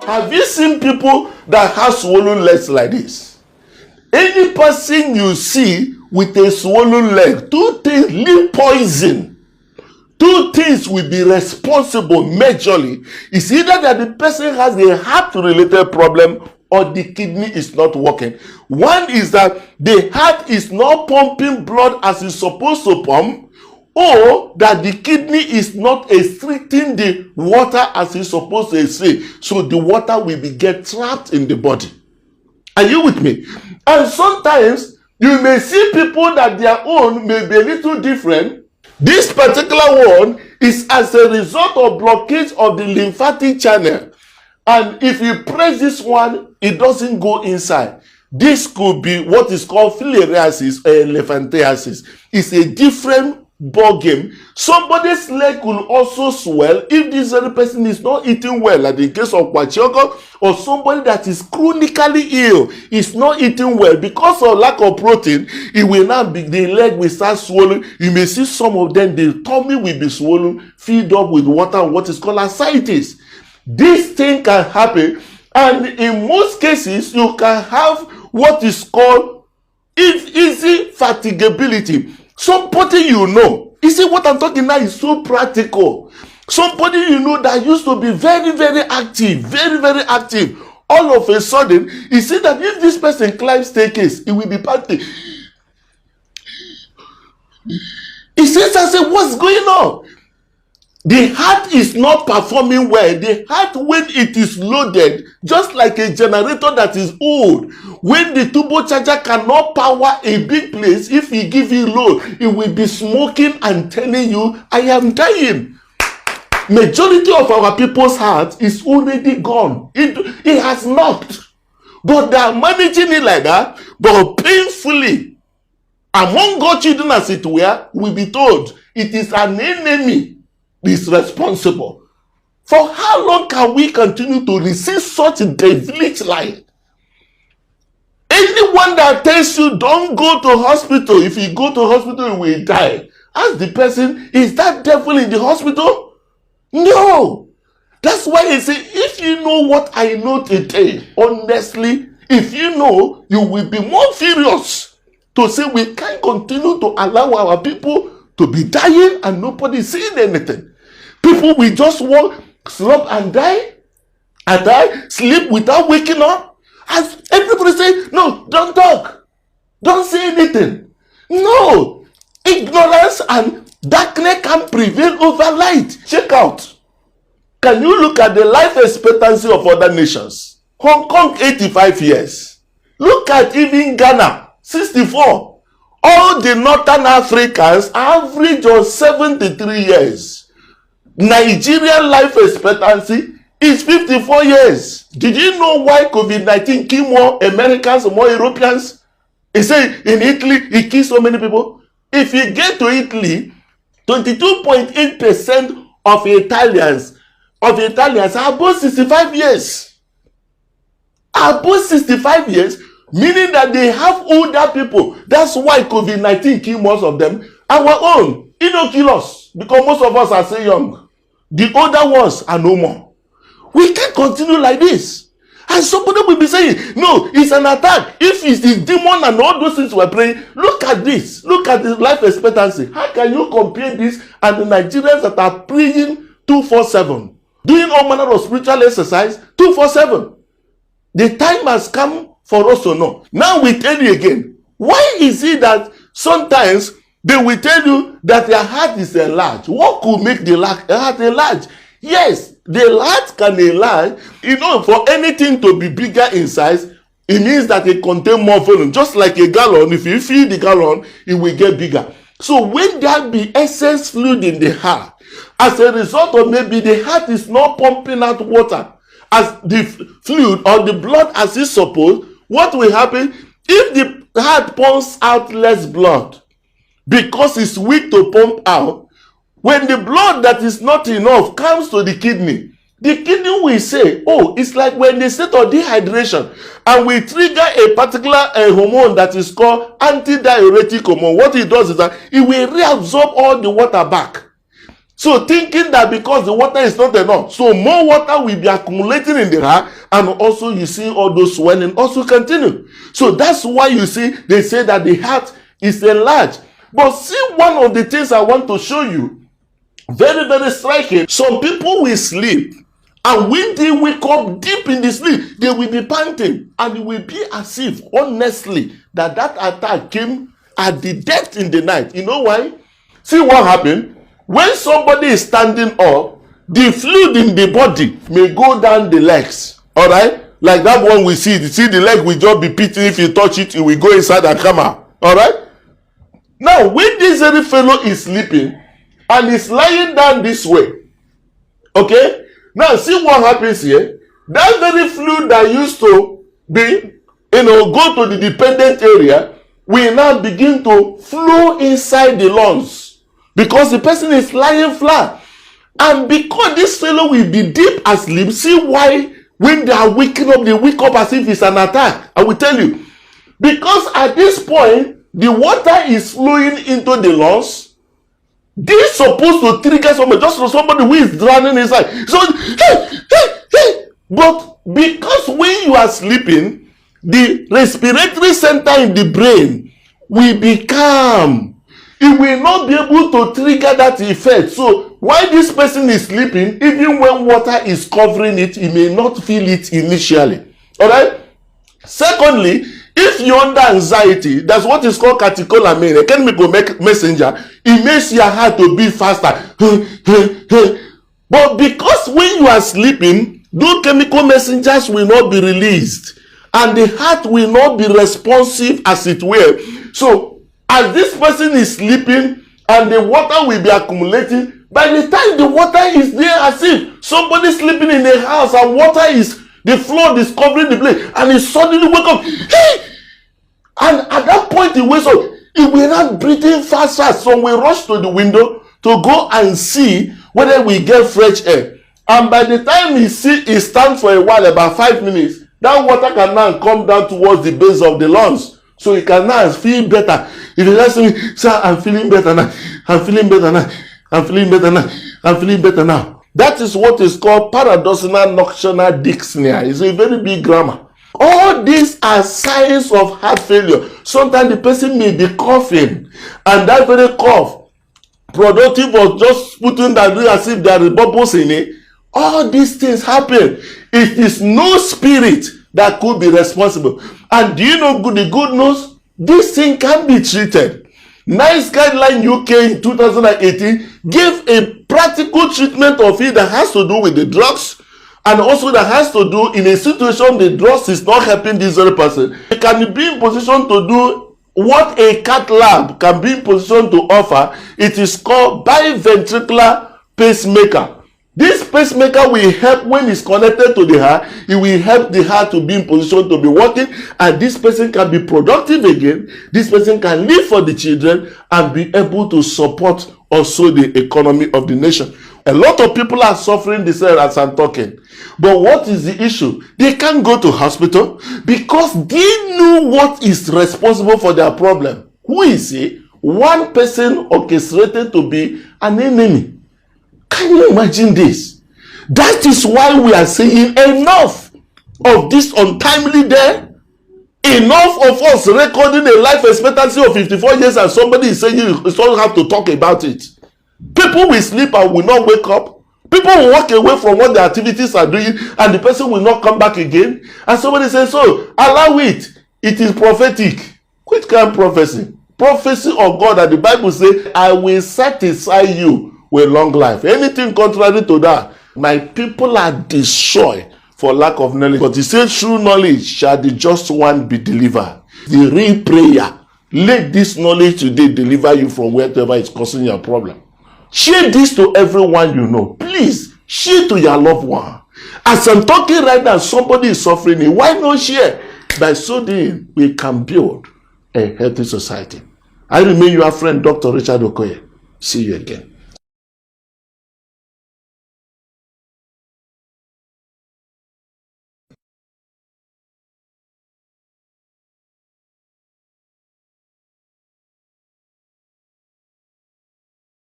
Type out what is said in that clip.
Have you seen people that have swollen legs like this? Any person you see with a swollen leg, two things, leave poison. Two things will be responsible majorly. It's either that the person has a heart-related problem or the kidney is not working. One is that the heart is not pumping blood as it's supposed to pump, or that the kidney is not restricting the water as it's supposed to restrict. So the water will be get trapped in the body. Are you with me? And sometimes you may see people that their own may be a little different. This particular one is as a result of blockage of the lymphatic channel. And if you press this one, it doesn't go inside. This could be what is called filariasis or elephantiasis. It's a different ball game. Somebody's leg will also swell if this other person is not eating well, like in case of Kwachiogo, or somebody that is chronically ill is not eating well because of lack of protein. It will now be, the leg will start swollen. You may see some of them, the tummy will be swollen, filled up with water, and what is called ascites. This thing can happen, and in most cases you can have what is called easy fatigability. Somebody you know, you see what I'm talking now is so practical. Somebody you know that used to be very, very active, very, very active. All of a sudden, you see that if this person climbs staircase, it will be panting. He says, I said, what's going on? The heart is not performing well. The heart, when it is loaded, just like a generator that is old, when the turbocharger cannot power a big place, if he give you load, it will be smoking and telling you, I am dying. Majority of our people's heart is already gone. It has not. But they are managing it like that, but painfully. Among God's children, as it were, will be told, it is an enemy is responsible. For how long can we continue to receive such a devilish lie? Anyone that tells you don't go to hospital, if you go to hospital you will die, ask the person, is that devil in the hospital? No. That's why he say, if you know what I know today, honestly, if you know, you will be more furious to say we can't continue to allow our people to be dying and nobody saying anything. People will just walk, sleep and die, sleep without waking up. As everybody say, no, don't talk. Don't say anything. No. Ignorance and darkness can prevail over light. Check out. Can you look at the life expectancy of other nations? Hong Kong, 85 years. Look at even Ghana, 64. All the Northern Africans average of 73 years. Nigerian life expectancy is 54 years. Did you know why COVID-19 killed more Americans or more Europeans? He said in Italy, it killed so many people. If you get to Italy, 22.8% of Italians are above 65 years. Above 65 years, meaning that they have older people. That's why COVID-19 killed most of them. Our own, it don't kill us because most of us are still young. The older ones are no more. We can't continue like this. And somebody will be saying, no, it's an attack. If it's the demon and all those things we're praying, look at this. Look at the life expectancy. How can you compare this and the Nigerians that are praying 247, doing all manner of spiritual exercise 247? The time has come for us to know. Now we tell you again, why is it that sometimes they will tell you that their heart is enlarged? What could make the heart enlarged? Yes, the heart can enlarge. You know, for anything to be bigger in size, it means that it contains more volume. Just like a gallon, if you fill the gallon, it will get bigger. So when there be excess fluid in the heart, as a result of maybe the heart is not pumping out water as the fluid or the blood as it's supposed, what will happen? If the heart pumps out less blood, because it's weak to pump out, when the blood that is not enough comes to the kidney will say, oh, it's like when they state of dehydration and we trigger a particular hormone that is called antidiuretic hormone. What it does is that it will reabsorb all the water back. So thinking that because the water is not enough, so more water will be accumulating in the heart, and also you see all those swelling also continue. So that's why you see they say that the heart is enlarged. But see, one of the things I want to show you, very, very striking. Some people will sleep, and when they wake up deep in the sleep, they will be panting, and it will be as if, honestly, that attack came at the depth in the night. You know why? See what happened? When somebody is standing up, the fluid in the body may go down the legs. All right? Like that one we see. You see the leg will just be pitching. If you touch it, it will go inside and come out. All right? Now, when this very fellow is sleeping and is lying down this way, okay? Now, see what happens here. That very fluid that used to be, go to the dependent area, will now begin to flow inside the lungs. Because the person is lying flat. And because this fellow will be deep asleep, see why when they are waking up, they wake up as if it's an attack. I will tell you. Because at this point, the water is flowing into the lungs. This is supposed to trigger somebody, just for somebody who is drowning inside. So, hey. But because when you are sleeping, the respiratory center in the brain will be calm. It will not be able to trigger that effect. So while this person is sleeping, even when water is covering it, he may not feel it initially. All right? Secondly, if you're under anxiety, that's what is called catecholamine, a chemical messenger. It makes your heart to beat faster. But because when you are sleeping, those chemical messengers will not be released, and the heart will not be responsive as it were. So as this person is sleeping and the water will be accumulating, by the time the water is there, as if somebody sleeping in a house and water is, the flood is covering the place, and he suddenly wake up. Hey! And at that point he wakes up, he will not breathing fast. So we rush to the window to go and see whether we get fresh air. And by the time he stands for a while, about 5 minutes, that water can now come down towards the base of the lungs. So he can now feel better. If you ask me, sir, I'm feeling better now. I'm feeling better now. I'm feeling better now. I'm feeling better now. That is what is called paradoxal nocturnal dyspnea. It's a very big grammar. All these are signs of heart failure. Sometimes the person may be coughing, and that very cough, productive of just putting that as if there are bubbles in it. All these things happen. It is no spirit that could be responsible. And do you know the good news? This thing can be treated. NICE Guideline UK in 2018 gave a practical treatment of it that has to do with the drugs, and also that has to do in a situation the drugs is not helping this very person. It can be in position to do what a cath lab can be in position to offer. It is called biventricular pacemaker. This pacemaker will help when it's connected to the heart. It will help the heart to be in position to be working, and this person can be productive again. This person can live for the children and be able to support also the economy of the nation. A lot of people are suffering this as I'm talking. But what is the issue? They can't go to hospital because they know what is responsible for their problem. Who is it? One person orchestrated to be an enemy. Can you imagine this? That is why we are saying enough of this untimely death. Enough of us recording a life expectancy of 54 years and somebody is saying you don't have to talk about it. People will sleep and will not wake up. People will walk away from what their activities are doing and the person will not come back again. And somebody says, so allow it. It is prophetic. Which kind of prophecy? Prophecy of God that the Bible says, I will satisfy you with long life. Anything contrary to that, my people are destroyed for lack of knowledge. But he said, through knowledge shall the just one be delivered. The real prayer, let this knowledge today deliver you from wherever is causing your problem. Share this to everyone you know. Please, share to your loved one. As I'm talking right now, somebody is suffering. Why not share? By so doing, we can build a healthy society. I remain your friend, Dr. Richard Okoye. See you again.